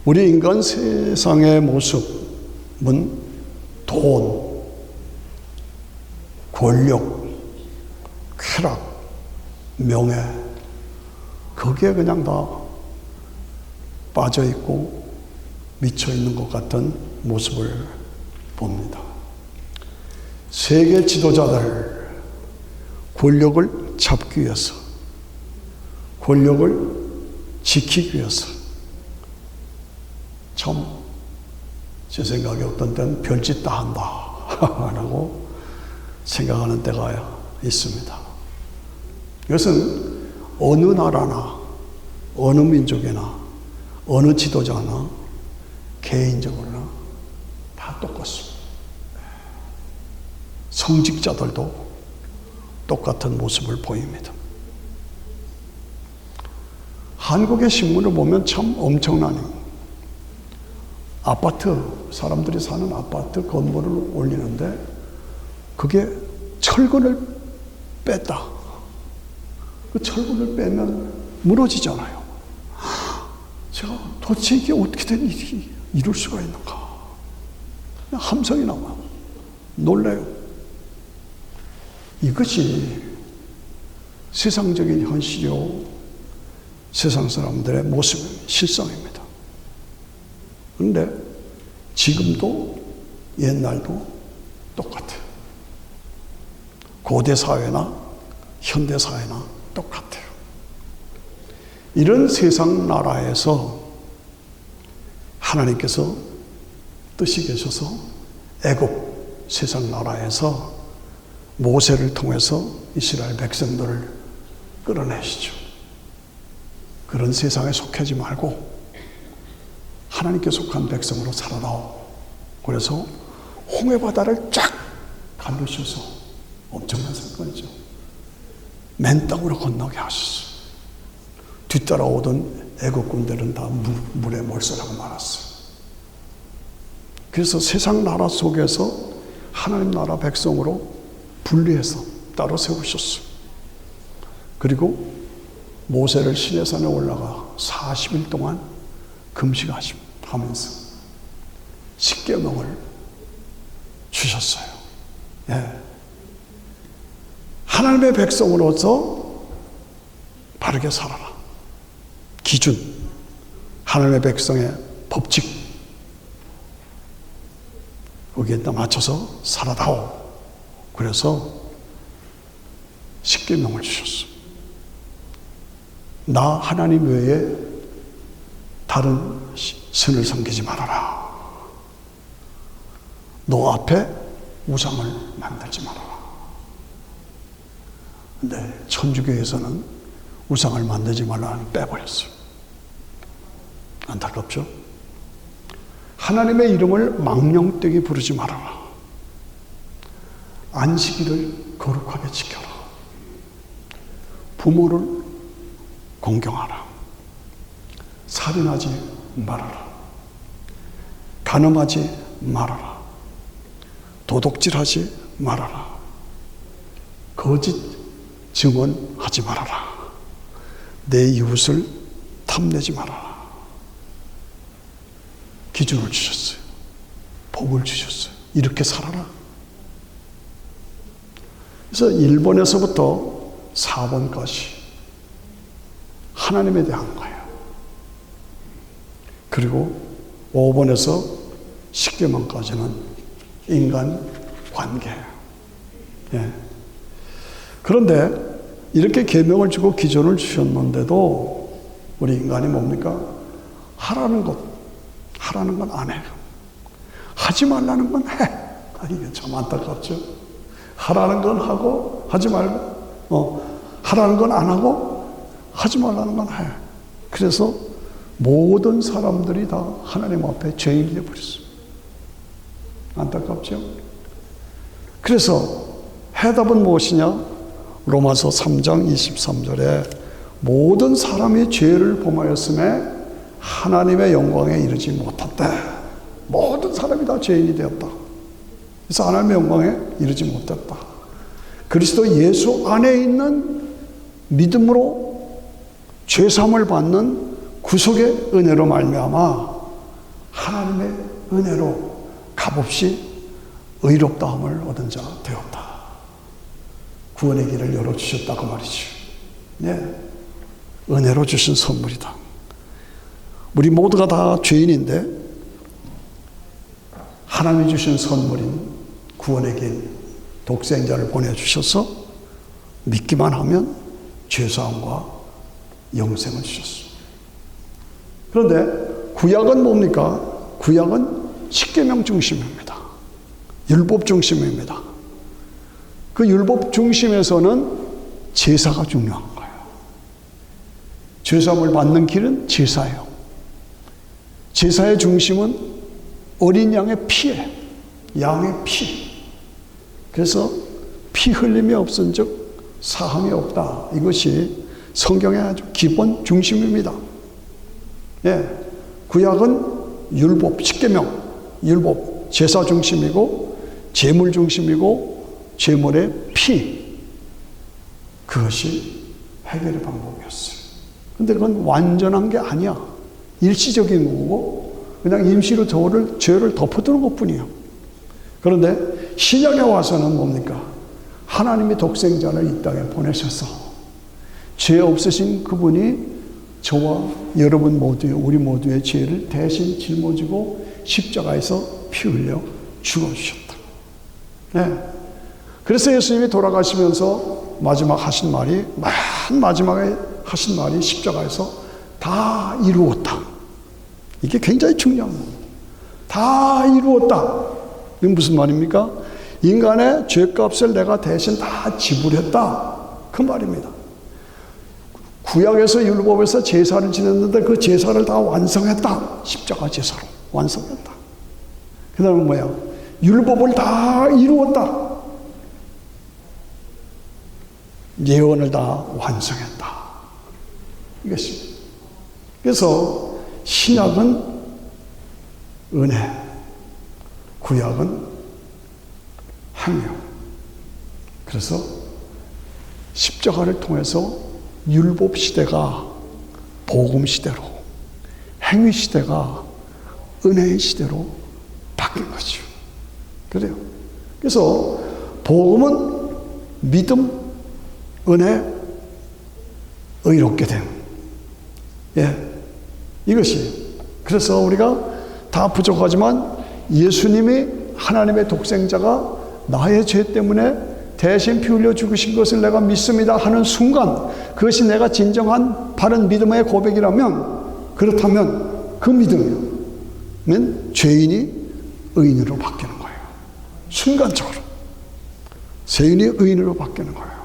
우리 인간 세상의 모습은 돈, 권력, 쾌락, 명예, 거기에 그냥 다 빠져있고 미쳐있는 것 같은 모습을 봅니다. 세계 지도자들, 권력을 잡기 위해서, 권력을 지키기 위해서 참 제 생각에 어떤 때는 별짓 다 한다 라고 생각하는 때가 있습니다. 이것은 어느 나라나 어느 민족이나 어느 지도자나 개인적으로나 다 똑같습니다. 성직자들도 똑같은 모습을 보입니다. 한국의 신문을 보면 참 엄청나네요. 아파트, 사람들이 사는 아파트 건물을 올리는데 그게 철근을 뺐다. 그 철근을 빼면 무너지잖아요. 제가 도대체 이게 어떻게 된 일이 이룰 수가 있는가. 그냥 함성이 나와요. 놀래요. 이것이 세상적인 현실이요, 세상 사람들의 모습, 실상입니다. 그런데 지금도 옛날도 똑같아요. 고대 사회나 현대 사회나 똑같아요. 이런 세상 나라에서 하나님께서 뜻이 계셔서 애굽 세상 나라에서 모세를 통해서 이스라엘 백성들을 끌어내시죠. 그런 세상에 속하지 말고 하나님께 속한 백성으로 살아나오. 그래서 홍해바다를 쫙 가르셔서 엄청난 사건이죠. 맨 땅으로 건너게 하셨어요. 뒤따라오던 애국 군대는 다 물에 몰살하고 말았어요. 그래서 세상 나라 속에서 하나님 나라 백성으로 분리해서 따로 세우셨어요. 그리고 모세를 시내산에 올라가 40일 동안 금식하면서 십계명을 주셨어요. 예. 하나님의 백성으로서 바르게 살아라. 기준, 하나님의 백성의 법칙, 거기에다 맞춰서 살아다오. 그래서 십계명을 주셨어. 나 하나님 외에 다른 신을 섬기지 말아라. 너 앞에 우상을 만들지 말아라. 근데 천주교에서는 우상을 만들지 말라는 빼버렸어요. 안타깝죠? 하나님의 이름을 망령되게 부르지 말아라. 안식일을 거룩하게 지켜라. 부모를 공경하라. 살인하지 말아라. 간음하지 말아라. 도둑질하지 말아라. 거짓 증언하지 말아라. 내 이웃을 탐내지 말아라. 기준을 주셨어요. 복을 주셨어요. 이렇게 살아라. 그래서 1번에서부터 4번까지 하나님에 대한 거예요. 그리고 5번에서 10계명까지는 인간 관계. 예. 그런데 이렇게 계명을 주고 기준을 주셨는데도 우리 인간이 뭡니까? 하라는 건 안 해요. 하지 말라는 건 해. 이게 참 안타깝죠. 하라는 건 하고 하지 말고, 하라는 건 안 하고 하지 말라는 건 해. 그래서 모든 사람들이 다 하나님 앞에 죄인이 되어버렸어요. 안타깝죠? 그래서 해답은 무엇이냐? 로마서 3장 23절에 모든 사람이 죄를 범하였음에 하나님의 영광에 이르지 못했다. 모든 사람이 다 죄인이 되었다. 그래서 하나님의 영광에 이르지 못했다. 그리스도 예수 안에 있는 믿음으로 죄사함을 받는 구속의 은혜로 말미암아 하나님의 은혜로 값없이 의롭다함을 얻은 자 되었다. 구원의 길을 열어주셨다 그 말이죠. 네. 은혜로 주신 선물이다. 우리 모두가 다 죄인인데 하나님이 주신 선물인 구원의 길 독생자를 보내주셔서 믿기만 하면 죄사함과 영생을 주셨습니다. 그런데 구약은 뭡니까? 구약은 십계명 중심입니다. 율법 중심입니다. 그 율법 중심에서는 제사가 중요한 거예요. 죄사함을 받는 길은 제사예요. 제사의 중심은 어린 양의 피예요. 양의 피. 그래서 피 흘림이 없은즉 사함이 없다. 이것이 성경의 아주 기본 중심입니다. 예, 구약은 율법, 십계명, 율법, 제사 중심이고 제물 중심이고 제물의 피, 그것이 해결의 방법이었어요. 근데 그건 완전한 게 아니야. 일시적인 거고 그냥 임시로 죄를 덮어두는 것뿐이에요. 그런데 신약에 와서는 뭡니까? 하나님이 독생자를 이 땅에 보내셔서 죄 없으신 그분이 저와 여러분 모두의, 우리 모두의 죄를 대신 짊어지고 십자가에서 피 흘려 죽어주셨다. 네. 그래서 예수님이 돌아가시면서 마지막에 하신 말이 십자가에서 다 이루었다. 이게 굉장히 중요한 겁니다. 다 이루었다. 이건 무슨 말입니까? 인간의 죄값을 내가 대신 다 지불했다. 그 말입니다. 구약에서 율법에서 제사를 지냈는데 그 제사를 다 완성했다. 십자가 제사로 완성했다. 그 다음에 뭐야? 율법을 다 이루었다. 예언을 다 완성했다. 이것입니다. 그래서 신약은 은혜, 구약은 행명. 그래서 십자가를 통해서 율법 시대가 복음 시대로, 행위 시대가 은혜의 시대로 바뀐 거죠. 그래요. 그래서 복음은 믿음, 은혜, 의롭게 됨. 예. 이것이. 그래서 우리가 다 부족하지만 예수님이 하나님의 독생자가 나의 죄 때문에 대신 피 흘려 죽으신 것을 내가 믿습니다 하는 순간 그것이 내가 진정한 바른 믿음의 고백이라면 그렇다면 그 믿음이면 죄인이 의인으로 바뀌는 거예요. 순간적으로. 죄인이 의인으로 바뀌는 거예요.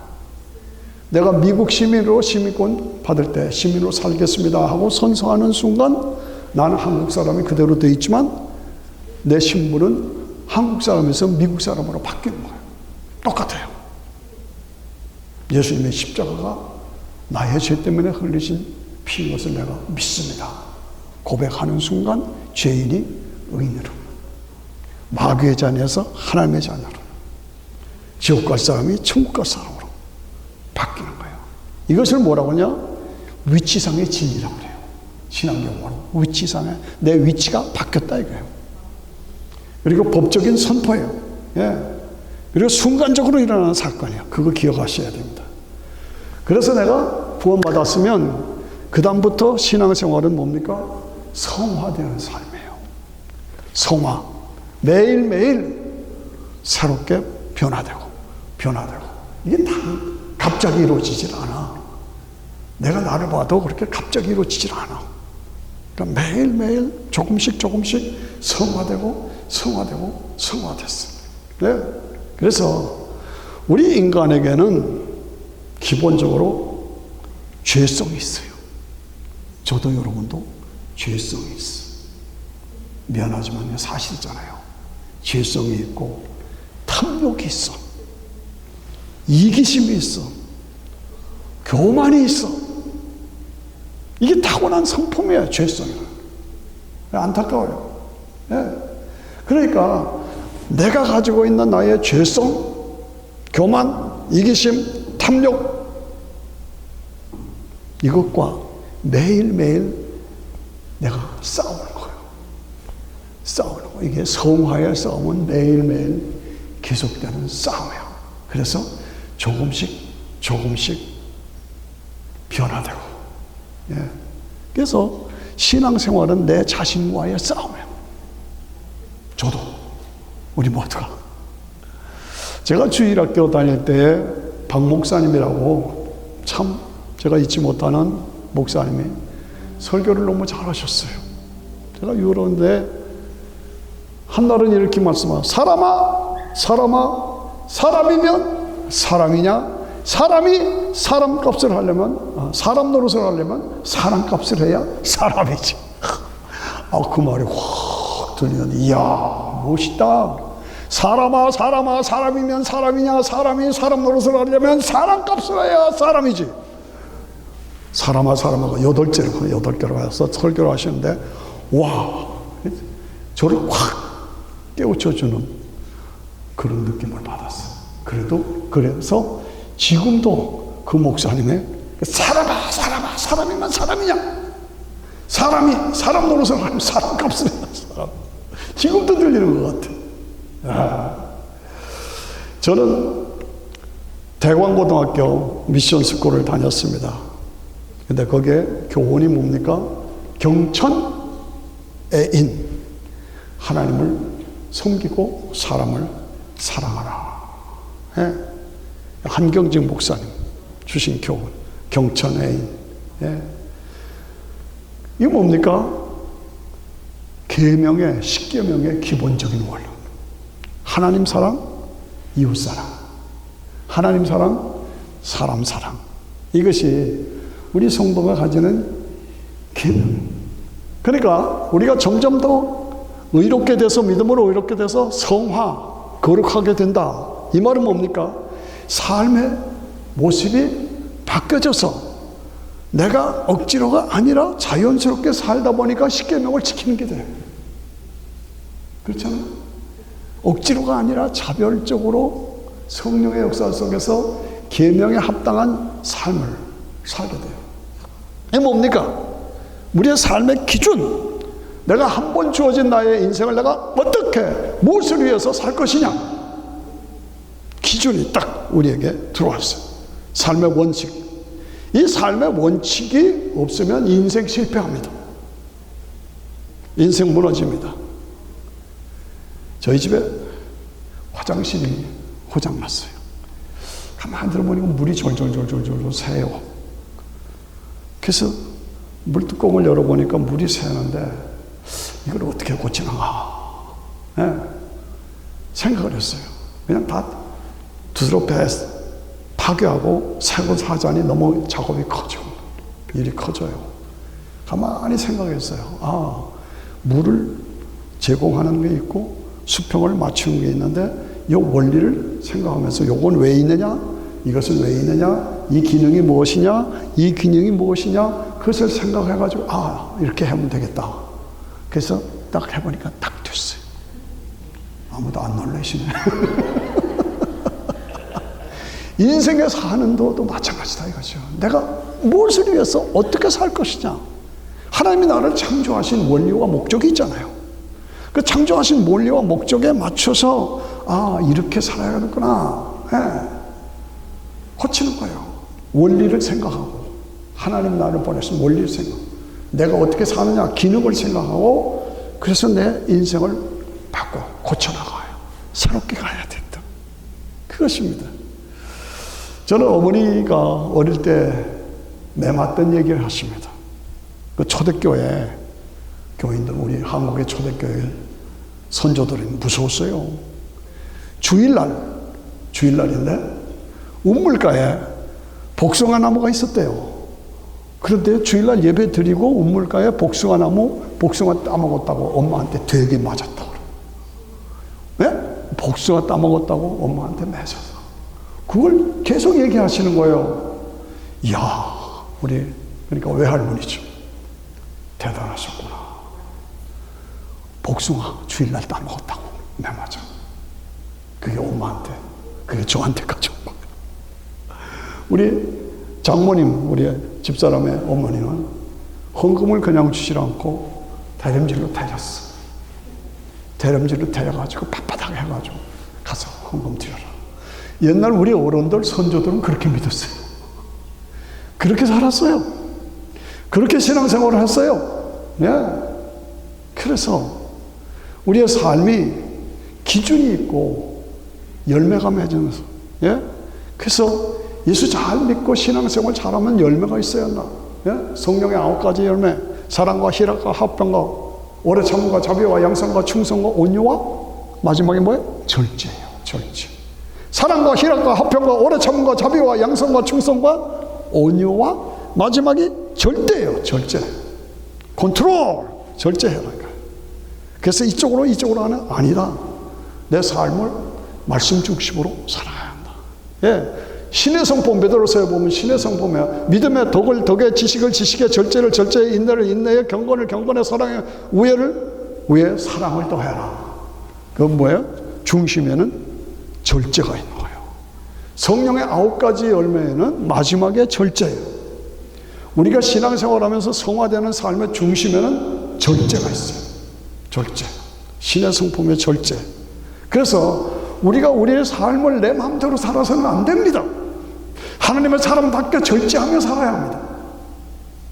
내가 미국 시민으로 시민권 받을 때 시민으로 살겠습니다 하고 선서하는 순간 나는 한국 사람이 그대로 되어 있지만 내 신분은 한국 사람에서 미국 사람으로 바뀌는 거예요. 똑같아요. 예수님의 십자가가 나의 죄 때문에 흘리신 피인 것을 내가 믿습니다. 고백하는 순간 죄인이 의인으로, 마귀의 자녀에서 하나님의 자녀로, 지옥 갈 사람이 천국 갈 사람으로 바뀌는 거예요. 이것을 뭐라고 하냐? 위치상의 진리라고 그래요. 신앙용어로 위치상의 내 위치가 바뀌었다 이거예요. 그리고 법적인 선포예요. 예. 그리고 순간적으로 일어나는 사건이에요. 그거 기억하셔야 됩니다. 그래서 내가 구원받았으면 그 다음부터 신앙생활은 뭡니까? 성화되는 삶이에요. 성화. 매일매일 새롭게 변화되고 이게 다 갑자기 이루어지질 않아. 내가 나를 봐도 그렇게 갑자기 이루어지질 않아. 그러니까 매일매일 조금씩 성화되고 성화됐어요. 네. 그래서 우리 인간에게는 기본적으로 죄성이 있어요. 저도 여러분도 죄성이 있어요. 미안하지만 사실이잖아요. 죄성이 있고 탐욕이 있어. 이기심이 있어. 교만이 있어. 이게 타고난 성품이에요. 죄성이란. 안타까워요. 네. 그러니까 내가 가지고 있는 나의 죄성, 교만, 이기심, 탐욕 이것과 매일매일 내가 싸우는 거예요. 싸우는 거. 이게 성화의 싸움은 매일매일 계속되는 싸움이야. 그래서 조금씩 변화되고. 예. 그래서 신앙생활은 내 자신과의 싸움이에요. 저도, 우리 모두가. 제가 주일학교 다닐 때 박 목사님이라고 참 제가 잊지 못하는 목사님이 설교를 너무 잘하셨어요. 제가 유로인데 한날은 이렇게 말씀하세요. 사람아, 사람이면 사람이냐? 사람이 사람 값을 하려면, 사람 노릇을 하려면 사람 값을 해야 사람이지. 그 말이 확 들리는데, 이야, 멋있다. 사람아, 사람이면 사람이냐? 사람이 사람 노릇을 하려면 사람 값을 해야 사람이지. 사람아, 8개로 가서 설교를 하시는데, 와, 저를 확 깨우쳐주는 그런 느낌을 받았어요. 그래서 지금도 그 목사님의 사람이면 사람이냐? 사람이 사람 노릇을 하면 사람 값을 해야 사람. 지금도 들리는 것 같아요. 저는 대광고등학교 미션 스쿨을 다녔습니다. 근데 거기에 교훈이 뭡니까? 경천애인. 하나님을 섬기고 사람을 사랑하라. 예. 한경직 목사님 주신 교훈. 경천애인. 예. 이게 뭡니까? 계명의, 10계명의 기본적인 원리. 하나님 사랑, 이웃 사랑. 하나님 사랑, 사람 사랑. 이것이 우리 성도가 가지는 계명. 그러니까 우리가 점점 더 의롭게 돼서, 믿음으로 의롭게 돼서 성화, 거룩하게 된다. 이 말은 뭡니까? 삶의 모습이 바뀌어져서 내가 억지로가 아니라 자연스럽게 살다 보니까 10계명을 지키는 게 돼. 그렇잖아요. 억지로가 아니라 자별적으로 성령의 역사 속에서 계명에 합당한 삶을 살게 돼요. 이게 뭡니까? 우리의 삶의 기준. 내가 한 번 주어진 나의 인생을 내가 어떻게, 무엇을 위해서 살 것이냐. 기준이 딱 우리에게 들어왔어요. 삶의 원칙. 이 삶의 원칙이 없으면 인생 실패합니다. 인생 무너집니다. 저희 집에 화장실이 고장났어요. 가만히 들어보니까 물이 졸졸 새요. 그래서 물뚜껑을 열어보니까 물이 새는데 이걸 어떻게 고치는가. 네. 생각을 했어요. 그냥 다 두드러 파괴하고 새고 사자니 너무 작업이 커져. 일이 커져요. 가만히 생각했어요. 물을 제공하는 게 있고 수평을 맞추는 게 있는데 이 원리를 생각하면서 요건 왜 있느냐? 이것은 왜 있느냐? 이 기능이 무엇이냐? 이 기능이 무엇이냐? 그것을 생각해가지고 이렇게 하면 되겠다. 그래서 딱 해보니까 딱 됐어요. 아무도 안 놀라시네. 인생에 사는 것도 마찬가지다 이거죠. 내가 무엇을 위해서 어떻게 살 것이냐. 하나님이 나를 창조하신 원리와 목적이 있잖아요. 그 창조하신 원리와 목적에 맞춰서 이렇게 살아야 하는구나. 고치는 거예요. 원리를 생각하고 하나님 나를 보내신 원리를 생각하고 내가 어떻게 사느냐 기능을 생각하고 그래서 내 인생을 바꿔 고쳐나가요. 새롭게 가야 된다. 그것입니다. 저는 어머니가 어릴 때 매맞던 얘기를 하십니다. 그 초대교회 교인들, 우리 한국의 초대교회 선조들이 무서웠어요. 주일날인데 우물가에 복숭아 나무가 있었대요. 그런데 주일날 예배 드리고 우물가에 복숭아 따먹었다고 엄마한테 되게 맞았다고. 네? 복숭아 따먹었다고 엄마한테 맞았어. 그걸 계속 얘기하시는 거예요. 이야, 그러니까 외할머니죠. 대단하셨구나. 복숭아 주일날 따먹었다고. 네, 맞아. 그게 엄마한테, 그게 저한테까지 온 거예요. 우리 장모님, 우리 집사람의 어머니는 헌금을 그냥 주지 않고 다림질로 다녔어. 대름질로 데려가지고 빳빳하게 해가지고 가서 헌금 드려라. 옛날 우리 어른들, 선조들은 그렇게 믿었어요. 그렇게 살았어요. 그렇게 신앙생활을 했어요. 예. 그래서 우리의 삶이 기준이 있고 열매가 맺으면서, 예. 그래서 예수 잘 믿고 신앙생활 잘하면 열매가 있어야 한다. 예? 성령의 9가지 열매, 사랑과 희락과 화평과 오래 참음과 자비와 양선과 충성과 온유와 마지막에 뭐예요? 절제예요. 절제. 사랑과 희락과 화평과 오래 참음과 자비와 양선과 충성과 온유와 마지막이 절제예요. 절제. 컨트롤. 절제해라니까. 그래서 이쪽으로 하는 아니다. 내 삶을 말씀 중심으로 살아야 한다. 예. 신의 성품 베드로서에 보면 신의 성품에 믿음의 덕을 지식을 지식에 절제를 절제에 인내를 인내에 경건을 경건에 사랑에 우애를 사랑을 더해라. 그건 뭐예요? 중심에는 절제가 있는 거예요. 성령의 9가지 열매에는 마지막에 절제예요. 우리가 신앙생활하면서 성화되는 삶의 중심에는 절제가 있어요. 절제. 신의 성품의 절제. 그래서 우리가 우리의 삶을 내 마음대로 살아서는 안 됩니다. 하나님의 사람답게 절제하며 살아야 합니다.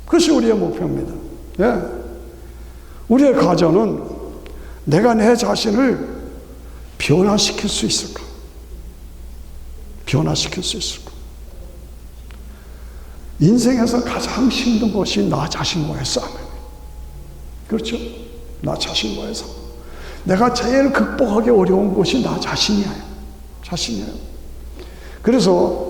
그것이 우리의 목표입니다. 예. 우리의 가정은 내가 내 자신을 변화시킬 수 있을까? 변화시킬 수 있을까? 인생에서 가장 힘든 것이 나 자신과의 싸움입니다. 그렇죠? 나 자신과의 싸움. 내가 제일 극복하기 어려운 것이 나 자신이에요. 그래서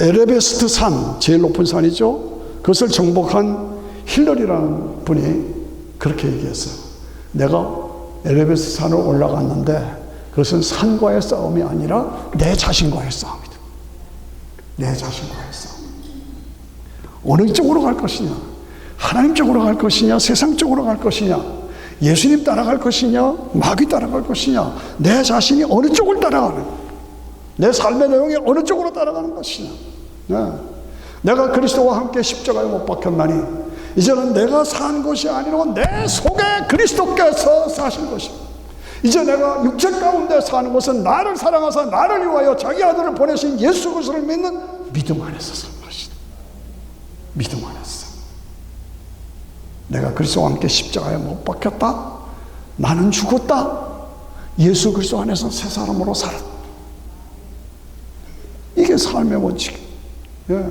에베레스트 산, 제일 높은 산이죠. 그것을 정복한 힐러리라는 분이 그렇게 얘기했어요. 내가 에베레스트 산을 올라갔는데 그것은 산과의 싸움이 아니라 내 자신과의 싸움이다. 내 자신과의 싸움. 어느 쪽으로 갈 것이냐? 하나님 쪽으로 갈 것이냐? 세상 쪽으로 갈 것이냐? 예수님 따라갈 것이냐? 마귀 따라갈 것이냐? 내 자신이 어느 쪽을 따라가는, 내 삶의 내용이 어느 쪽으로 따라가는 것이냐? 네. 내가 그리스도와 함께 십자가에 못 박혔나니 이제는 내가 산 것이 아니라 내 속에 그리스도께서 사신 것입니다. 이제 내가 육체 가운데 사는 것은 나를 사랑하사 나를 위하여 자기 아들을 보내신 예수 그리스도를 믿는 믿음 안에서 사는 것이다. 믿음 안에서. 내가 그리스도와 함께 십자가에 못 박혔다. 나는 죽었다. 예수 그리스도 안에서 새 사람으로 살았다. 이게 삶의 원칙. 예.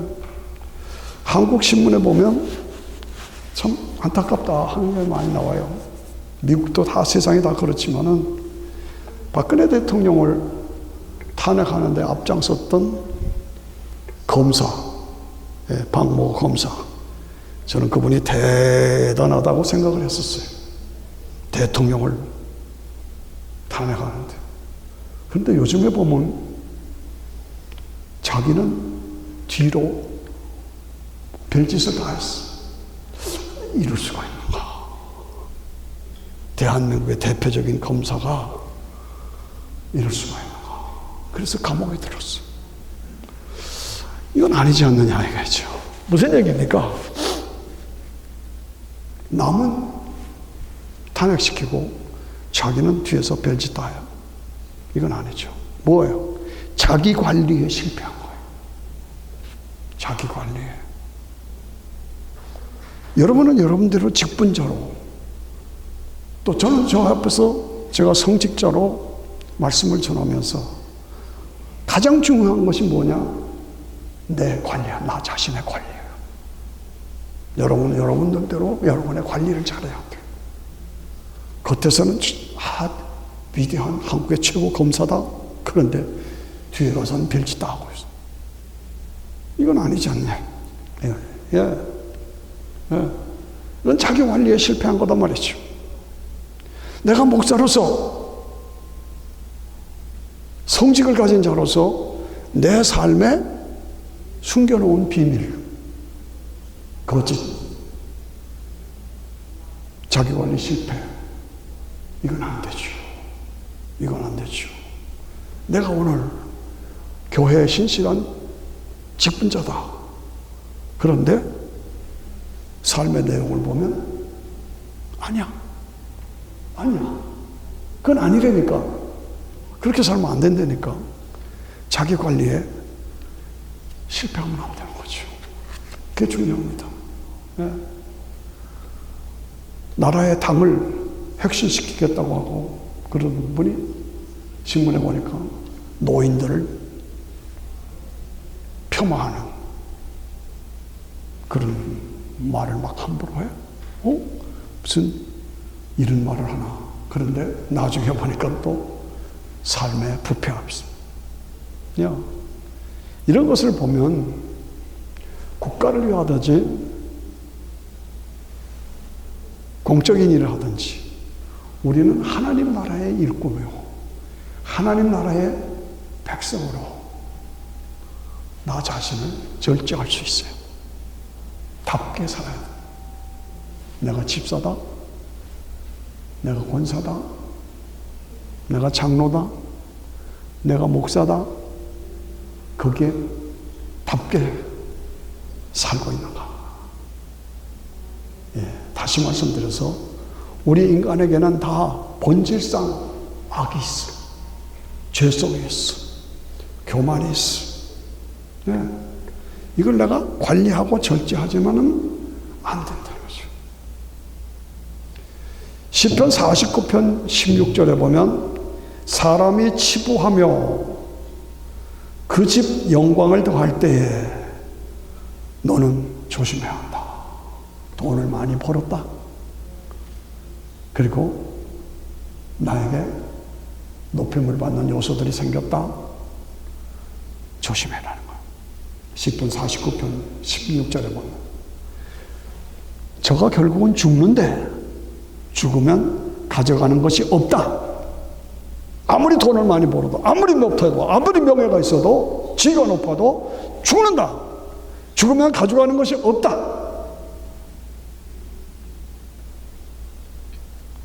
한국 신문에 보면 참 안타깝다 하는 게 많이 나와요. 미국도 다 세상이 다 그렇지만은 박근혜 대통령을 탄핵하는데 앞장섰던 검사, 예, 박모 검사. 저는 그분이 대단하다고 생각을 했었어요. 대통령을 탄핵하는데. 그런데 요즘에 보면 자기는 뒤로 별짓을 다 했어. 이럴 수가 있는가. 대한민국의 대표적인 검사가 이럴 수가 있는가. 그래서 감옥에 들었어. 이건 아니지 않느냐 이거죠. 무슨 얘기입니까? 남은 탄핵시키고 자기는 뒤에서 별짓 다 해요. 이건 아니죠. 뭐예요? 자기 관리에 실패한 거예요. 자기 관리에. 여러분은 여러분대로 직분자로, 또 저는 저 앞에서 제가 성직자로 말씀을 전하면서 가장 중요한 것이 뭐냐? 내 관리야. 나 자신의 관리예요. 여러분은 여러분들대로 여러분의 관리를 잘해야 돼요. 겉에서는 위대한 한국의 최고 검사다. 그런데 뒤에 가서는 별짓 다 하고 있어. 이건 아니지 않냐. 예. 이건 자기 관리에 실패한 거단 말이죠. 내가 목사로서, 성직을 가진 자로서 내 삶에 숨겨놓은 비밀, 거짓, 자기 관리 실패, 이건 안 되죠. 이건 안 되죠. 내가 오늘 교회의 신실한 직분자다. 그런데 삶의 내용을 보면 아니야. 그건 아니라니까. 그렇게 살면 안 된다니까. 자기 관리에 실패하면 안 되는 거죠. 그게 중요합니다. 예. 나라의 당을 혁신시키겠다고 하고 그런 분이 신문에 보니까 노인들을 폄하하는 그런 말을 막 함부로 해. 무슨 이런 말을 하나. 그런데 나중에 보니까 또 삶의 부패가 있습니다. 이런 것을 보면 국가를 위하든지 공적인 일을 하든지 우리는 하나님 나라의 일꾼이요, 하나님 나라의 백성으로 나 자신을 절제할 수 있어요. 답게 살아야 돼. 내가 집사다, 내가 권사다, 내가 장로다, 내가 목사다, 거기에 답게 살고 있는가. 다시 말씀드려서 우리 인간에게는 다 본질상 악이 있어, 죄성이 있어, 교만이 있어. 이걸 내가 관리하고 절제하지만은 안 된다는 거죠. 시편 49편 16절에 보면 사람이 치부하며 그 집 영광을 더할 때에 너는 조심해야 한다. 돈을 많이 벌었다. 그리고 나에게 높임을 받는 요소들이 생겼다. 조심해라는 거예요. 시편 49편 16절에 보면 저가 결국은 죽는데 죽으면 가져가는 것이 없다. 아무리 돈을 많이 벌어도, 아무리 높아도, 아무리 명예가 있어도, 지위가 높아도 죽는다. 죽으면 가져가는 것이 없다.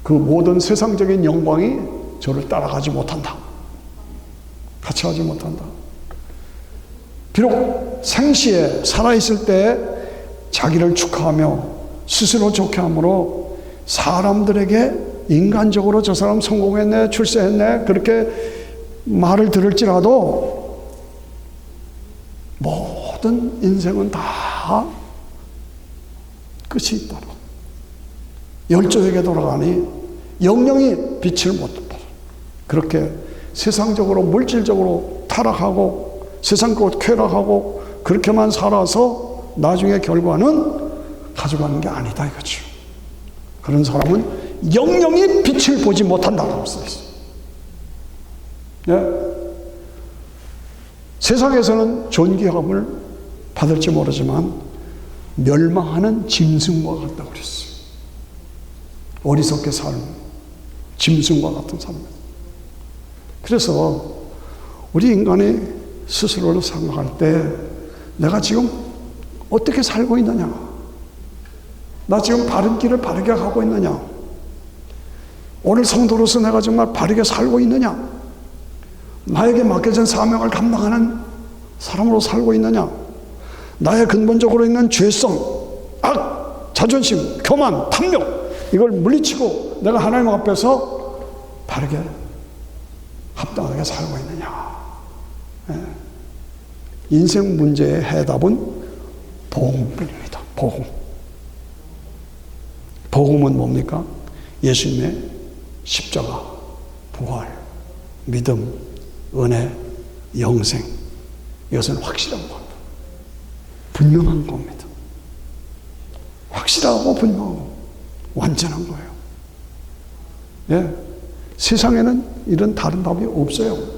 그 모든 세상적인 영광이 저를 따라가지 못한다. 같이 가지 못한다. 비록 생시에 살아있을 때 자기를 축하하며 스스로 좋게 함으로 사람들에게 인간적으로 저 사람 성공했네, 출세했네, 그렇게 말을 들을지라도 모든 인생은 다 끝이 있다는 것. 열조에게 돌아가니 영영이 빛을 못 받아. 그렇게 세상적으로 물질적으로 타락하고 세상껏 쾌락하고 그렇게만 살아서 나중에 결과는 가져가는 게 아니다 이거죠. 그런 사람은 영영이 빛을 보지 못한다고 써 있어요. 세상에서는 존귀함을 받을지 모르지만 멸망하는 짐승과 같다고 그랬어요. 어리석게 사는 짐승과 같은 삶. 그래서 우리 인간이 스스로를 생각할 때 내가 지금 어떻게 살고 있느냐, 나 지금 바른 길을 바르게 가고 있느냐, 오늘 성도로서 내가 정말 바르게 살고 있느냐, 나에게 맡겨진 사명을 감당하는 사람으로 살고 있느냐, 나의 근본적으로 있는 죄성, 악, 자존심, 교만, 탐욕, 이걸 물리치고 내가 하나님 앞에서 바르게 합당하게 살고 있느냐. 인생 문제의 해답은 복음뿐입니다. 복음. 복음은 뭡니까? 예수님의 십자가, 부활, 믿음, 은혜, 영생. 이것은 확실한 겁니다. 분명한 겁니다. 확실하고 분명하고 완전한 거예요. 세상에는 이런 다른 답이 없어요.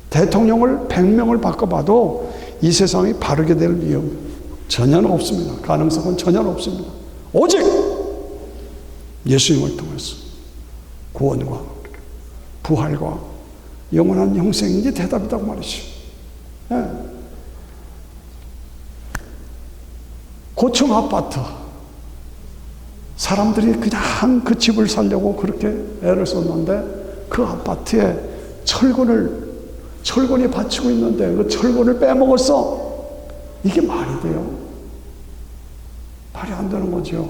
대통령을 100명을 바꿔봐도 이 세상이 바르게 될 위험 전혀 없습니다. 가능성은 전혀 없습니다. 오직 예수님을 통해서 구원과 부활과 영원한 영생이 대답이라고 말이죠. 고층 아파트, 사람들이 그냥 그 집을 살려고 그렇게 애를 썼는데 그 아파트에 철근이 받치고 있는데 그 철근을 빼먹었어. 이게 말이 돼요? 말이 안 되는 거죠.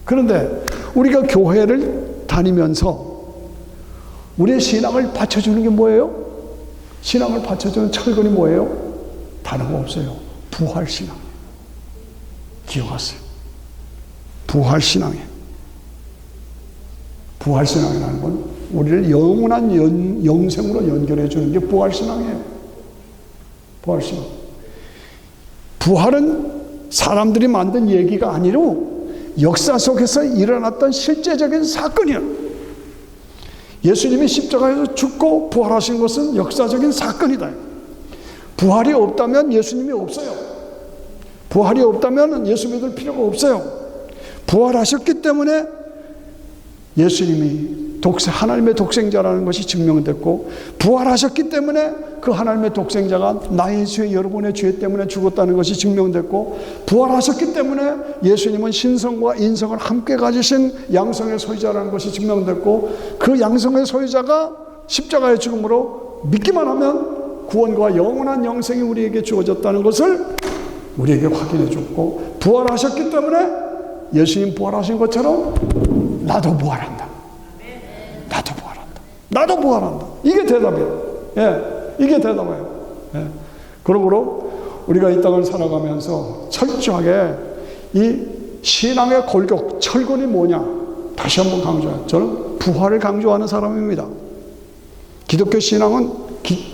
그런데 우리가 교회를 다니면서 우리의 신앙을 받쳐주는 게 뭐예요? 신앙을 받쳐주는 철근이 뭐예요? 다른 거 없어요. 부활신앙. 기억하세요. 부활신앙이에요. 부활신앙이라는 건 우리를 영원한 영생으로 연결해 주는 게 부활신앙이에요. 부활신앙. 부활은 사람들이 만든 얘기가 아니로 역사 속에서 일어났던 실제적인 사건이에요. 예수님이 십자가에서 죽고 부활하신 것은 역사적인 사건이다. 부활이 없다면 예수님이 없어요. 부활이 없다면 예수 믿을 필요가 없어요. 부활하셨기 때문에 예수님이 하나님의 독생자라는 것이 증명됐고, 부활하셨기 때문에 그 하나님의 독생자가 나의 죄, 여러분의 죄 때문에 죽었다는 것이 증명됐고, 부활하셨기 때문에 예수님은 신성과 인성을 함께 가지신 양성의 소유자라는 것이 증명됐고, 그 양성의 소유자가 십자가의 죽음으로 믿기만 하면 구원과 영원한 영생이 우리에게 주어졌다는 것을 우리에게 확인해 줬고, 부활하셨기 때문에 예수님 부활하신 것처럼 나도 부활한다. 나도 부활한다. 나도 부활한다. 이게 대답이에요. 예, 이게 대답이에요. 예. 그러므로 우리가 이 땅을 살아가면서 철저하게 이 신앙의 골격, 철근이 뭐냐? 다시 한번 강조해요. 저는 부활을 강조하는 사람입니다. 기독교 신앙은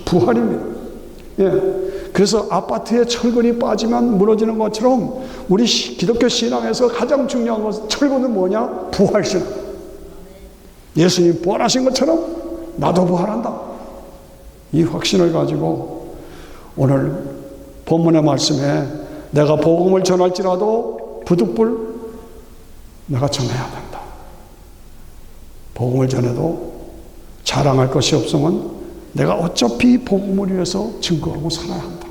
부활입니다. 예. 그래서 아파트에 철근이 빠지면 무너지는 것처럼 우리 기독교 신앙에서 가장 중요한 것은 철근은 뭐냐? 부활신앙. 예수님 부활하신 것처럼 나도 부활한다. 이 확신을 가지고 오늘 본문의 말씀에 내가 복음을 전할지라도 부득불 내가 전해야 된다. 복음을 전해도 자랑할 것이 없으면 내가 어차피 복음을 위해서 증거하고 살아야 한다.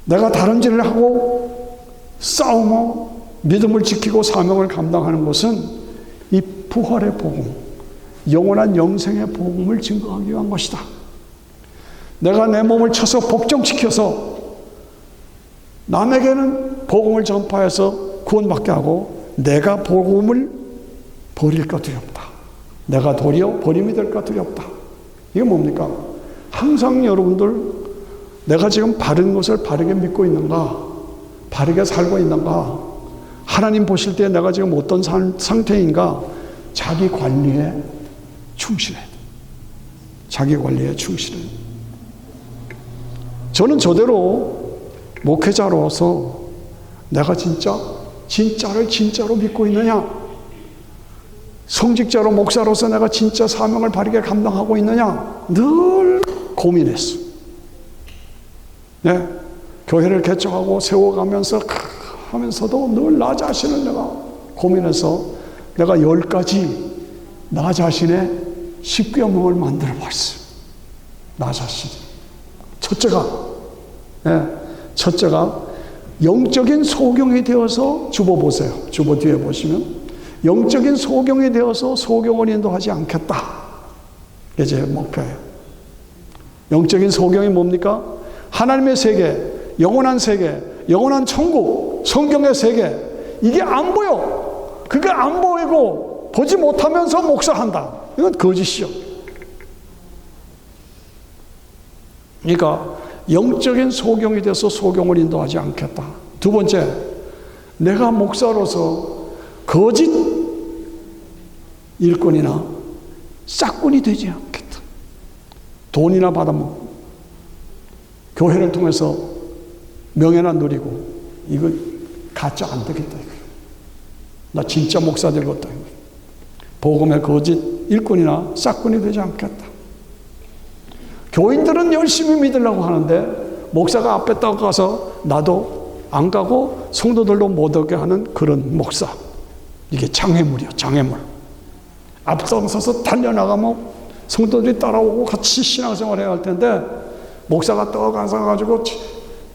내가 다른 일을 하고 싸우며 믿음을 지키고 사명을 감당하는 것은 이 부활의 복음, 영원한 영생의 복음을 증거하기 위한 것이다. 내가 내 몸을 쳐서 복종시켜서 남에게는 복음을 전파해서 구원받게 하고 내가 복음을 버릴까 두렵다. 내가 도리어 버림이 될까 두렵다. 이게 뭡니까? 항상 여러분들 내가 지금 바른 것을 바르게 믿고 있는가? 바르게 살고 있는가? 하나님 보실 때 내가 지금 어떤 상태인가? 자기 관리에 충실해야 돼. 자기 관리에 충실해. 저는 저대로 목회자로서 내가 진짜를 진짜로 믿고 있느냐? 성직자로 목사로서 내가 진짜 사명을 바르게 감당하고 있느냐? 늘 고민했어. 네. 교회를 개척하고 세워가면서 하면서도 늘 나 자신을 내가 고민해서 내가 10가지 나 자신의 십계명을 만들어 봤어요. 나 자신. 첫째가 영적인 소경이 되어서 주보 보세요. 주보 뒤에 보시면 영적인 소경이 되어서 소경을 인도하지 않겠다. 이게 제 목표예요. 영적인 소경이 뭡니까? 하나님의 세계, 영원한 세계, 영원한 천국, 성경의 세계, 이게 안 보여. 그게 안 보이고 보지 못하면서 목사한다. 이건 거짓이요. 그러니까 영적인 소경이 돼서 소경을 인도하지 않겠다. 두 번째, 내가 목사로서 거짓 일꾼이나 싹꾼이 되지 않겠다. 돈이나 받아먹고 교회를 통해서 명예나 누리고 이거 가짜 안 되겠다. 나 진짜 목사 되겠다. 복음의 거짓 일꾼이나 싹꾼이 되지 않겠다. 교인들은 열심히 믿으려고 하는데 목사가 앞에 떠가서 나도 안 가고 성도들도 못 오게 하는 그런 목사. 이게 장애물이야, 장애물. 앞서서 달려나가면 성도들이 따라오고 같이 신앙생활 해야 할 텐데 목사가 떠가서 가지고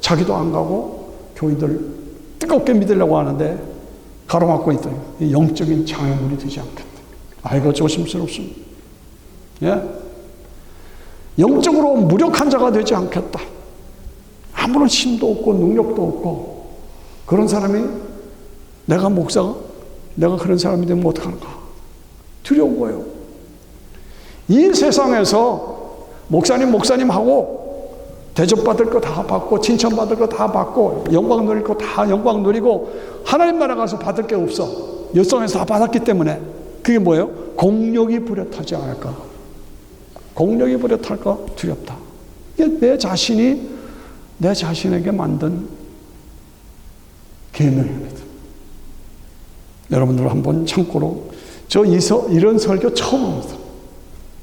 자기도 안 가고 교인들 뜨겁게 믿으려고 하는데 가로막고 있다. 영적인 장애물이 되지 않겠다. 이거 조심스럽습니다. 예? 영적으로 무력한 자가 되지 않겠다. 아무런 힘도 없고 능력도 없고 그런 사람이 내가 목사가 내가 그런 사람이 되면 어떡하는가? 두려운 거예요. 이 세상에서 목사님하고 대접받을 거 다 받고 칭찬받을 거 다 받고 영광 누릴 거 다 영광 누리고 하나님 나라 가서 받을 게 없어. 여성에서 다 받았기 때문에. 그게 뭐예요? 공력이 부렷하지 않을까. 공력이 부렷할까 두렵다. 이게 내 자신에게 만든 계명입니다. 여러분들 한번 참고로 이런 설교 처음 합니다.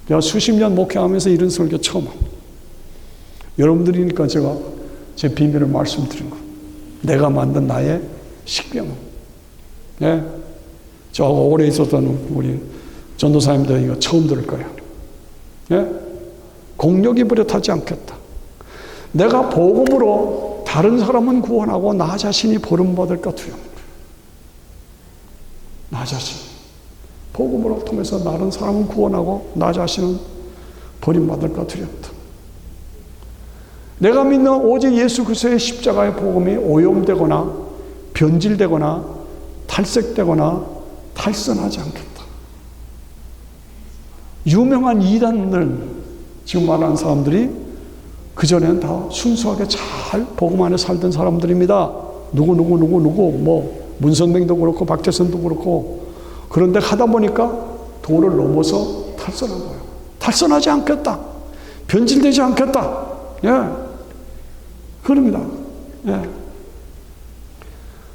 제가 수십 년 목회하면서 이런 설교 처음 합니다. 여러분들이니까 제가 제 비밀을 말씀드린 거. 내가 만든 나의 식병. 예. 저하고 오래 있었던 우리 전도사님들 이거 처음 들을 거예요. 예. 공력이 부렷하지 않겠다. 내가 복음으로 다른 사람은 구원하고 나 자신이 버림받을까 두렵다. 나 자신. 복음으로 통해서 다른 사람은 구원하고 나 자신은 버림받을까 두렵다. 내가 믿는 오직 예수 그리스도의 십자가의 복음이 오염되거나 변질되거나 탈색되거나 탈선하지 않겠다. 유명한 이단들 지금 말하는 사람들이 그전에는 다 순수하게 잘 복음 안에 살던 사람들입니다. 누구 뭐 문선명도 그렇고 박재선도 그렇고 그런데 하다 보니까 도를 넘어서 탈선한 거예요. 탈선하지 않겠다. 변질되지 않겠다. 예. 그럽니다. 예.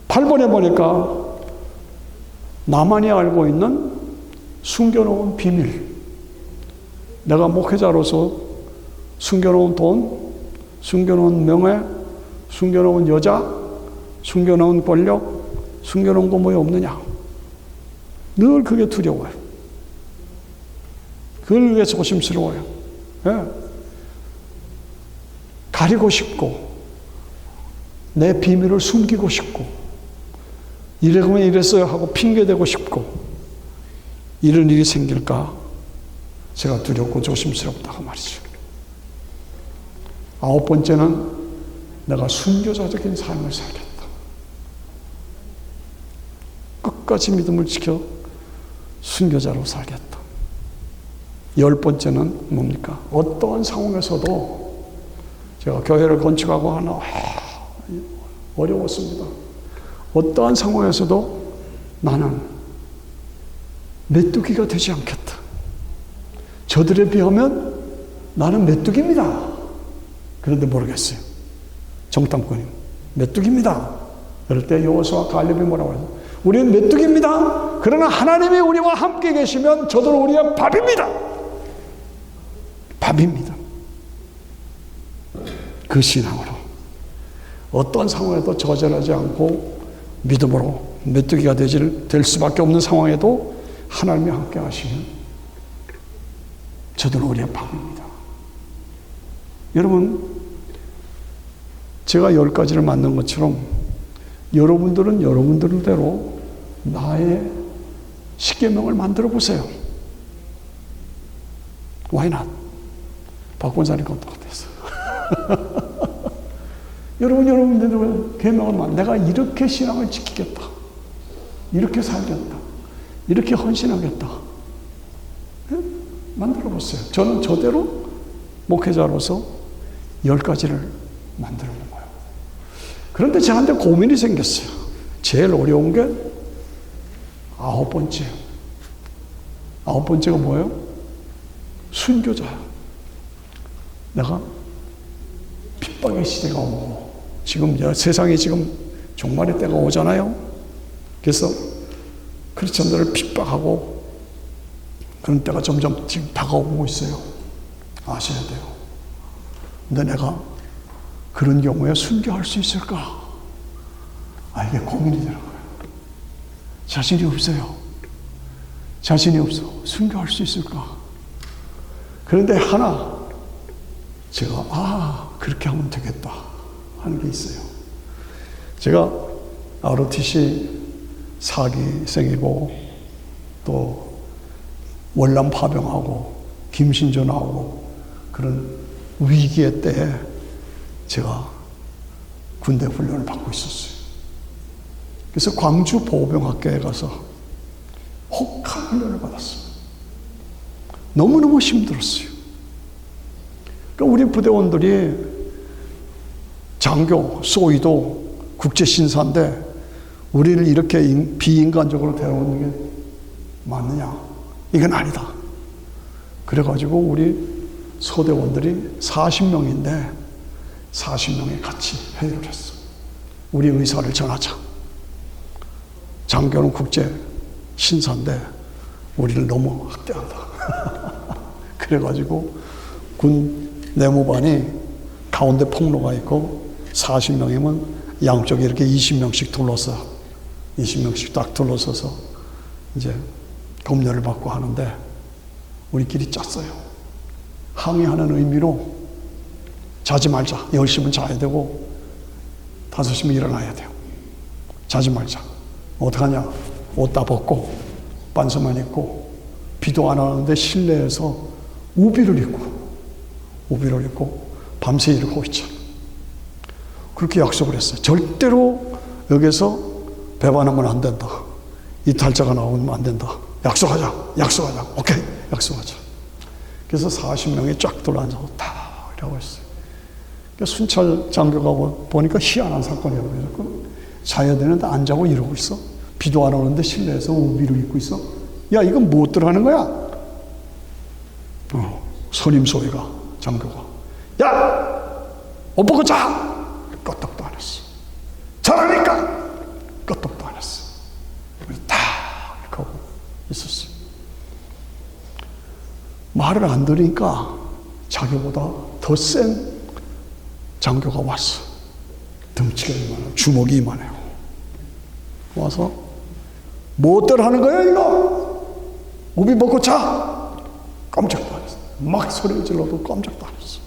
8번에 보니까 나만이 알고 있는 숨겨놓은 비밀. 내가 목회자로서 숨겨놓은 돈, 숨겨놓은 명예, 숨겨놓은 여자, 숨겨놓은 권력, 숨겨놓은 거 뭐에 없느냐. 늘 그게 두려워요. 그게 조심스러워요. 예. 가리고 싶고 내 비밀을 숨기고 싶고 이러면 이랬어야 하고 핑계대고 싶고 이런 일이 생길까 제가 두렵고 조심스럽다고 말이죠. 9번째는 내가 순교자적인 삶을 살겠다. 끝까지 믿음을 지켜 순교자로 살겠다. 10번째는 뭡니까? 어떠한 상황에서도 제가 교회를 건축하고 하나 어려웠습니다. 어떠한 상황에서도 나는 메뚜기가 되지 않겠다. 저들에 비하면 나는 메뚜기입니다. 그런데 모르겠어요. 정탐꾼님, 메뚜기입니다. 그럴 때 여호수아 갈렙이 뭐라고 해요? 우리는 메뚜기입니다. 그러나 하나님이 우리와 함께 계시면 저들은 우리의 밥입니다. 밥입니다. 그 신앙으로 어떤 상황에도 저절하지 않고 믿음으로 메뚜기가 될 수밖에 없는 상황에도 하나님이 함께 하시면 저들은 우리의 밥입니다. 여러분, 제가 10가지를 만든 것처럼 여러분들은 여러분들대로 나의 십계명을 만들어 보세요. Why not? 박 권사님과 똑같아서. 여러분들은 계명을 만들어. 내가 이렇게 신앙을 지키겠다. 이렇게 살겠다. 이렇게 헌신하겠다. 네? 만들어 보세요. 저는 저대로 목회자로서 10가지를 만들어 본 거예요. 그런데 저한테 고민이 생겼어요. 제일 어려운 게 9번째. 9번째가 뭐예요? 순교자야. 내가 핍박의 시대가 오고 지금 세상에 지금 종말의 때가 오잖아요. 그래서 크리스천들을 핍박하고 그런 때가 점점 지금 다가오고 있어요. 아셔야 돼요. 근데 내가 그런 경우에 순교할 수 있을까? 이게 고민이 되는 거예요. 자신이 없어요. 자신이 없어. 순교할 수 있을까? 그런데 하나 제가 그렇게 하면 되겠다 하는 게 있어요. 제가 ROTC 사기생이고 또 월남 파병하고 김신조 나오고 그런 위기의 때에 제가 군대 훈련을 받고 있었어요. 그래서 광주 보병학교에 가서 혹한 훈련을 받았습니다. 너무너무 힘들었어요. 그러니까 우리 부대원들이 장교, 소위도 국제신사인데 우리를 이렇게 비인간적으로 대하는 게 맞느냐? 이건 아니다. 그래가지고 우리 소대원들이 40명인데 40명이 같이 회의를 했어. 우리 의사를 정하자. 장교는 국제 신사인데 우리를 너무 학대한다. 그래가지고 군 내무반이 가운데 폭로가 있고 40명이면 양쪽에 이렇게 20명씩 둘러서 20명씩 딱 둘러서서 이제 검열을 받고 하는데 우리끼리 짰어요. 항의하는 의미로 자지 말자. 10시면 자야 되고 5시면 일어나야 돼요. 자지 말자. 어떡하냐? 옷 다 벗고 반스만 입고 비도 안 오는데 실내에서 우비를 입고 밤새 일하고 있잖아. 그렇게 약속을 했어요. 절대로 여기서 배반하면 안 된다. 이탈자가 나오면 안 된다. 약속하자. 오케이. 약속하자. 그래서 40명이 쫙 둘러앉아서 다 이러고 있어요. 그러니까 순찰 장교가 보니까 희한한 사건이라고 해서 자야 되는데 안 자고 이러고 있어. 비도 안 오는데 실내에서 우비를 입고 있어. 야, 이건 무엇들 하는 거야? 선임 소리가 장교가. 야! 옷 벗고 자! 끄떡도 안 했어. 자라니까! 끄떡도 안 했어. 다 이렇게 하고 있었어요. 말을 안 들으니까 자기보다 더 센 장교가 왔어. 덩치가 이만해요. 주먹이 이만해요. 와서 뭐들 하는 거야 이거? 우비 벗고 자! 깜짝도 안 했어. 막 소리 질러도 깜짝도 안 했어.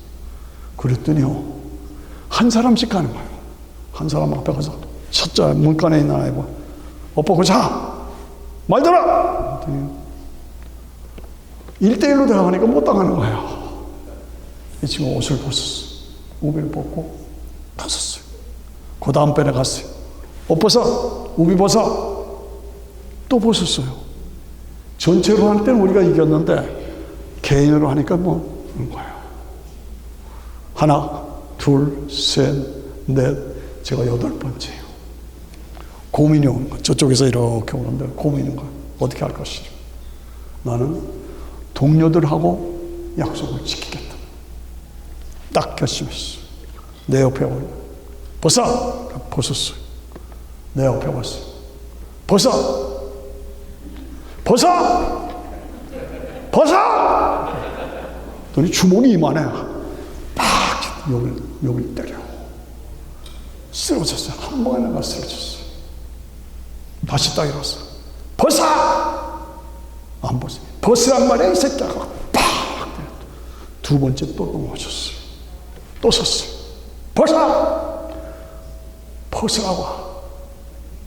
그랬더니요, 한 사람씩 가는 거예요. 한 사람 앞에 가서 첫째 문간에 있는 아이 봐. 옷 벗고 자! 말 들어! 1대1로 대화하니까 못 당하는 거예요. 이 친구 옷을 벗었어. 우비를 벗고 벗었어요. 그 다음 편에 갔어요. 옷 벗어! 우비 벗어! 또 벗었어요. 전체로 할 때는 우리가 이겼는데 개인으로 하니까 뭐 그런 거예요. 하나, 둘, 셋, 넷, 제가 8번째예요. 고민이 오는 거예요. 저쪽에서 이렇게 오는데 고민이 오는 거예요. 어떻게 할 것이죠? 나는 동료들하고 약속을 지키겠다. 딱 결심했어. 내 옆에 올려. 벗어! 벗었어요. 내 옆에 왔어요. 벗어! 벗어! 벗어! 너네 주먹이 이만해. 팍! 여길 때려. 쓰러졌어요. 한 번에 내가 쓰러졌어요. 다시 딱 일어났어. 벗어! 안 벗어. 벗으란 말이야, 이 새끼야. 팍! 두 번째 또 넘어졌어요. 또 섰어요. 벗어! 벗으라고.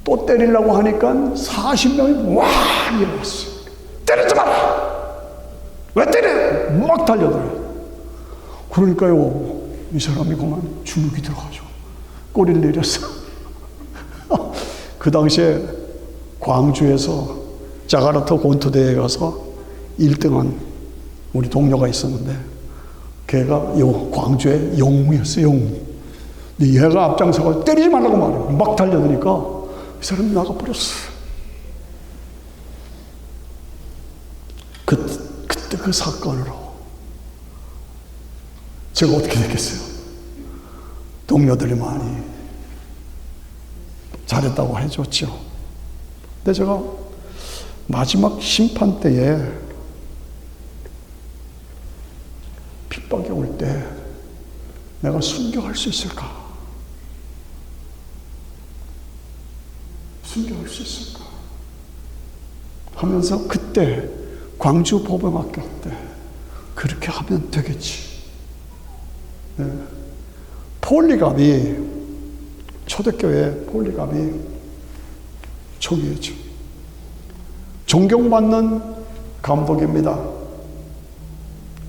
또 때리려고 하니까 40명이 와! 일어났어요. 때리지 마라! 왜 때려? 막 달려들어요. 그러니까요, 이 사람이 그만 주눅이 들어가죠. 꼬리를 내렸어. 그 당시에 광주에서 자카르타 권투대회에 가서 1등한 우리 동료가 있었는데 걔가 광주의 영웅이었어요. 영웅. 근데 얘가 앞장서서 때리지 말라고 말해요. 막 달려드니까 이 사람이 나가버렸어요. 그때 그 사건으로 제가 어떻게 됐겠어요? 동료들이 많이 잘했다고 해줬죠. 근데 제가 마지막 심판 때에 핍박이 올 때 내가 순교할 수 있을까? 순교할 수 있을까? 하면서 그때 광주 보병학교 때 그렇게 하면 되겠지. 네. 폴리갑이 초대교회 폴리갑이 총이었죠. 존경받는 감독입니다.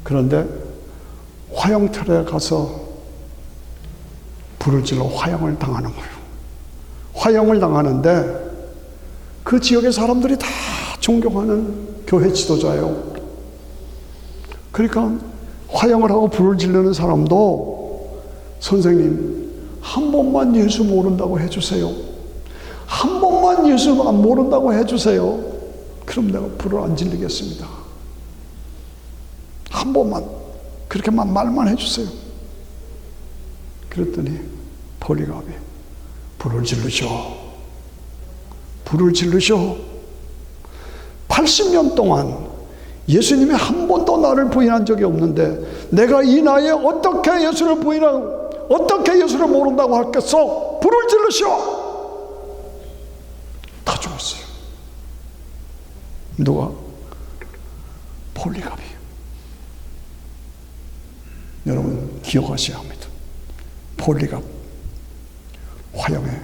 그런데 화영틀에 가서 불을 질러 화형을 당하는 거예요. 화형을 당하는데 그 지역의 사람들이 다 존경하는 교회 지도자예요. 그러니까 화형을 하고 불을 지르는 사람도 선생님 한 번만 예수 모른다고 해주세요. 한 번만 예수 모른다고 해주세요. 그럼 내가 불을 안 질리겠습니다. 한 번만 그렇게만 말만 해주세요. 그랬더니 폴리갑이 불을 질르셔. 불을 질르셔. 80년 동안 예수님이 한 번도 나를 부인한 적이 없는데 내가 이 나이에 어떻게 예수를 부인하고 어떻게 예수를 모른다고 하겠어? 불을 질르셔. 다 죽었어요. 누가? 폴리갑이. 여러분 기억하셔야 합니다. 폴리갑 화형의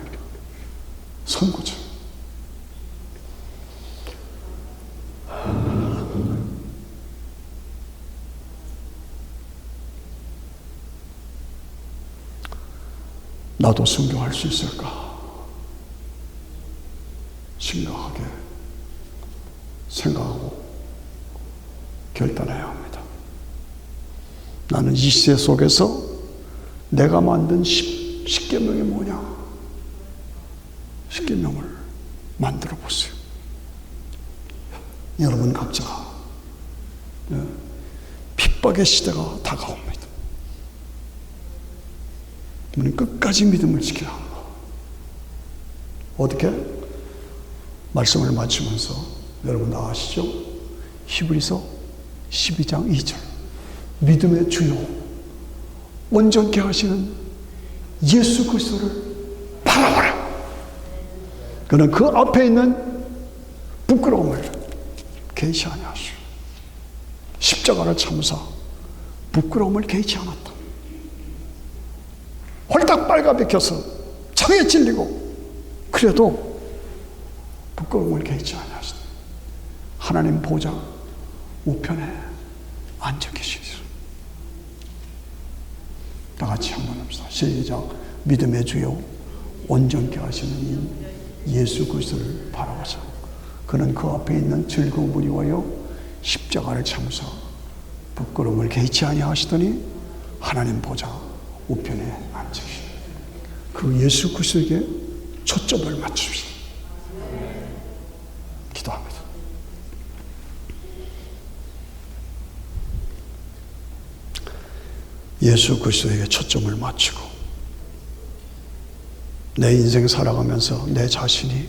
선구자. 나도 순교할 수 있을까? 심각하게 생각하고 결단해야 합니다. 나는 이 시대 속에서 내가 만든 십계명이 뭐냐? 십계명을 만들어 보세요. 여러분 각자가 핍박의 시대가 다가옵니다. 우리는 끝까지 믿음을 지켜야 합니다. 어떻게? 말씀을 마치면서 여러분 다 아시죠? 히브리서 12장 2절 믿음의 주요 온전케 하시는 예수 그리스도를 바라보라. 그는 그 앞에 있는 부끄러움을 개의치 아니하시오. 십자가를 참으사 부끄러움을 개의치 않았다. 홀딱 빨가벗겨서 창에 찔리고 그래도 부끄러움을 개의치 아니하시다. 하나님 보좌 우편에 앉아 계시리라. 다 같이 한번 합시다. 시작. 믿음의 주요 온전케 하시는 예수 그리스도를 바라보자. 그는 그 앞에 있는 즐거움을 위하여 십자가를 참으사 부끄러움을 개의치 아니하시더니 하나님 보좌 우편에 앉으시오. 그 예수 그리스도에게 초점을 맞추십시오. 기도합니다. 예수 그리스도에게 초점을 맞추고 내 인생 살아가면서 내 자신이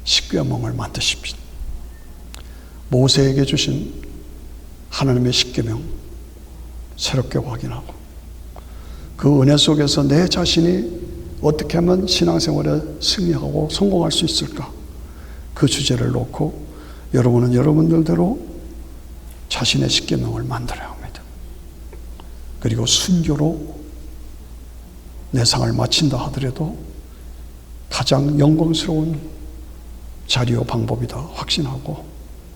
십계명을 만드십시오. 모세에게 주신 하나님의 십계명 새롭게 확인하고 그 은혜 속에서 내 자신이 어떻게 하면 신앙생활에 승리하고 성공할 수 있을까? 그 주제를 놓고 여러분은 여러분들대로 자신의 십계명을 만들어야 합니다. 그리고 순교로 내 상을 마친다 하더라도 가장 영광스러운 자리요 방법이다 확신하고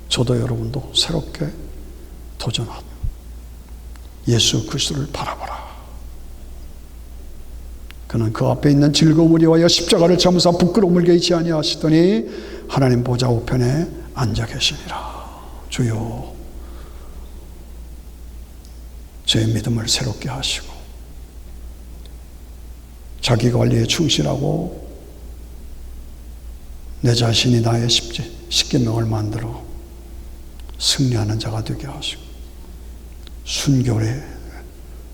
저도 여러분도 새롭게 도전하며 예수 그리스도를 바라보라. 그는 그 앞에 있는 즐거움을 위하여 십자가를 참으사 부끄러움을 개의치 아니하시더니 하나님 보좌 우편에 앉아 계시니라. 주여 저의 믿음을 새롭게 하시고 자기관리에 충실하고 내 자신이 나의 십계명을 만들어 승리하는 자가 되게 하시고 순교의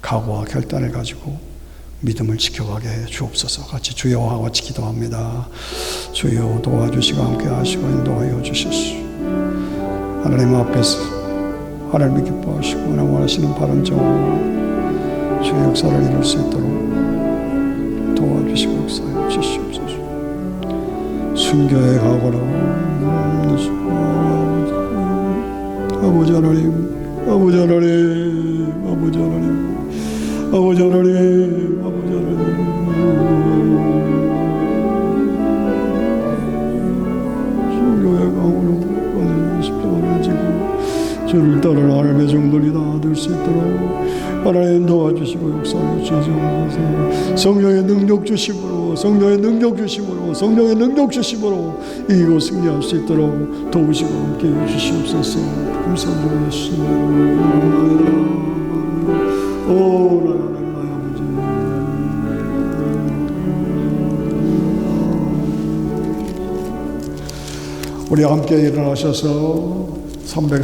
각오와 결단을 가지고 믿음을 지켜가게 해 주옵소서. 같이 주여와 같이 기도합니다. 주여 도와주시고 함께 하시고 인도하여 주시옵소서. 하나님 앞에서 하나님이 기뻐하시고 원하시는 바른 정으로 주의 역사를 이룰 수 있도록 도와주시고 역사해 주시옵소서. 순교의 각오로 아버지 하나님, 아버지 하나님, 아버지 하나님, 아버지 하나님, 아버지 하나님, 순교의 각오로 십자가를 지고 주를 따르는 하나님의 종들이 다 될 수 있도록 하나님 도와주시고 역사해 주시옵소서. 성령의 능력 주심으로, 성령의 능력 주심으로, 성령의 능력 주심으로 이기고 승리할 수 있도록 도우시고 함께 해주시옵소서. 감사드리고 예수님의 이름으로. 우리 함께 일어나셔서 300